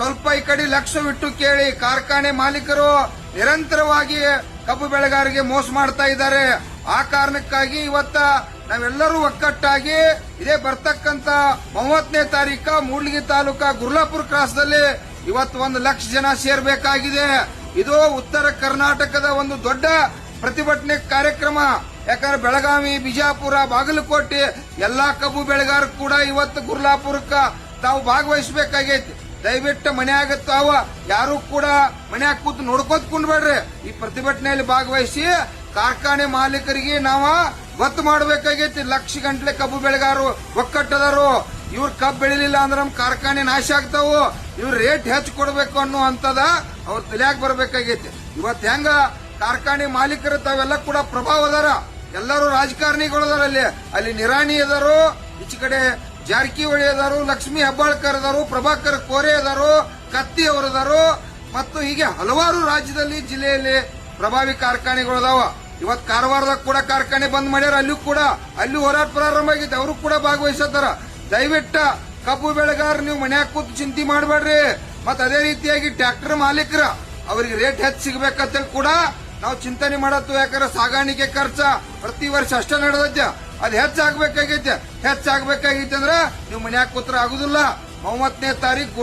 ಸ್ವಲ್ಪ ಈ ಕಡೆ ಲಕ್ಷ್ಯವಿಟ್ಟು ಕೇಳಿ. ಕಾರ್ಖಾನೆ ಮಾಲೀಕರು ನಿರಂತರವಾಗಿ ಕಬ್ಬು ಬೆಳೆಗಾರರಿಗೆ ಮೋಸ ಮಾಡ್ತಾ ಇದ್ದಾರೆ. ಆ ಕಾರಣಕ್ಕಾಗಿ ಇವತ್ತ ನಾವೆಲ್ಲರೂ ಒಕ್ಕಟ್ಟಾಗಿ ಇದೇ ಬರ್ತಕ್ಕಂತ 30ನೇ ತಾರೀಕ ಮೂಡ್ಲಗಿ ತಾಲೂಕಾ ಗುರ್ಲಾಪುರ ಕ್ರಾಸ್ದಲ್ಲಿ ಇವತ್ತು 1 ಲಕ್ಷ ಜನ ಸೇರ್ಬೇಕಾಗಿದೆ. ಇದು ಉತ್ತರ ಕರ್ನಾಟಕದ ಒಂದು ದೊಡ್ಡ ಪ್ರತಿಭಟನೆ ಕಾರ್ಯಕ್ರಮ. ಯಾಕಂದ್ರೆ ಬೆಳಗಾವಿ, ಬಿಜಾಪುರ, ಬಾಗಲಕೋಟೆ ಎಲ್ಲಾ ಕಬ್ಬು ಬೆಳೆಗಾರ ಕೂಡ ಇವತ್ತು ಗುರ್ಲಾಪುರಕ್ಕ ತಾವು ಭಾಗವಹಿಸಬೇಕಾಗೈತಿ. ದಯವಿಟ್ಟು ಮನ್ಯಾಗ ತಾವ ಯಾರು ಕೂಡ ಮನ್ಯಾಗ ಕೂತು ನೋಡ್ಕೋತ ಕುಂಡ್ಬೇಡ್ರಿ. ಈ ಪ್ರತಿಭಟನೆಯಲ್ಲಿ ಭಾಗವಹಿಸಿ ಕಾರ್ಖಾನೆ ಮಾಲೀಕರಿಗೆ ನಾವ ಗೊತ್ತು ಮಾಡಬೇಕಾಗೈತಿ. ಲಕ್ಷ ಗಂಟ್ಲೆ ಕಬ್ಬು ಬೆಳೆಗಾರರು ಒಕ್ಕಟ್ಟದಾರು. ಇವ್ರ ಕಬ್ಬು ಬೆಳಿಲಿಲ್ಲ ಅಂದ್ರೆ ನಮ್ ಕಾರ್ಖಾನೆ ನಾಶ ಆಗ್ತಾವು. ಇವ್ರ ರೇಟ್ ಹೆಚ್ಚು ಕೊಡಬೇಕು ಅನ್ನೋ ಅಂತದ ಅವ್ರ ತಲೆಯಾಗ ಬರಬೇಕಾಗೈತಿ. ಇವತ್ತು ಹೆಂಗ ಕಾರ್ಖಾನೆ ಮಾಲೀಕರು ತಾವೆಲ್ಲ ಕೂಡ ಪ್ರಭಾವ ಅದಾರ. ಎಲ್ಲರೂ ರಾಜಕಾರಣಿಗಳು ಅದಾರ. ಅಲ್ಲಿ ನಿರಾಣಿ ಅದಾರು, ಈಚೆ ಕಡೆ ಜಾರಕಿಹೊಳಿ ಅದಾರು, ಲಕ್ಷ್ಮೀ ಹೆಬ್ಬಾಳ್ಕರ್ ಅದಾರು, ಪ್ರಭಾಕರ್ ಕೋರೆ ಅದಾರು, ಕತ್ತಿ ಅವರದಾರು ಮತ್ತು ಹೀಗೆ ಹಲವಾರು ರಾಜ್ಯದಲ್ಲಿ ಜಿಲ್ಲೆಯಲ್ಲಿ ಪ್ರಭಾವಿ ಕಾರ್ಖಾನೆಗಳು ಅದಾವ. ಇವತ್ತು ಕಾರವಾರದಾಗ ಕೂಡ ಕಾರ್ಖಾನೆ ಬಂದ್ ಮಾಡ್ಯಾರ. ಅಲ್ಲಿ ಹೋರಾಟ ಪ್ರಾರಂಭ ಆಗೈತೆ. ಅವರು ಕೂಡ ಭಾಗವಹಿಸತ್ತಾರ. ದಯವಿಟ್ಟು ಕಬ್ಬು ಬೆಳೆಗಾರ ನೀವು ಮನ್ಯಾಗ ಕೂತು ಚಿಂತೆ ಮಾಡಬೇಡ್ರಿ. ಮತ್ತೆ ಅದೇ ರೀತಿಯಾಗಿ ಟ್ರ್ಯಾಕ್ಟರ್ ಮಾಲೀಕರ ಅವರಿಗೆ ರೇಟ್ ಹೆಚ್ಚು ಸಿಗಬೇಕಂತ ಕೂಡ ನಾವು ಚಿಂತನೆ ಮಾಡತ್ತು. ಯಾಕಂದ್ರೆ ಸಾಗಾಣಿಕೆ ಖರ್ಚ ಪ್ರತಿ ವರ್ಷ ಅಷ್ಟೇ ನಡೆದೈತೆ. ಅದು ಹೆಚ್ಚಾಗಬೇಕಾಗೈತೆ ಅಂದ್ರೆ ನೀವು ಮನ್ಯಾಗ ಕೂತ್ರ ಆಗುದಿಲ್ಲ. 30ನೇ ತಾರೀಕು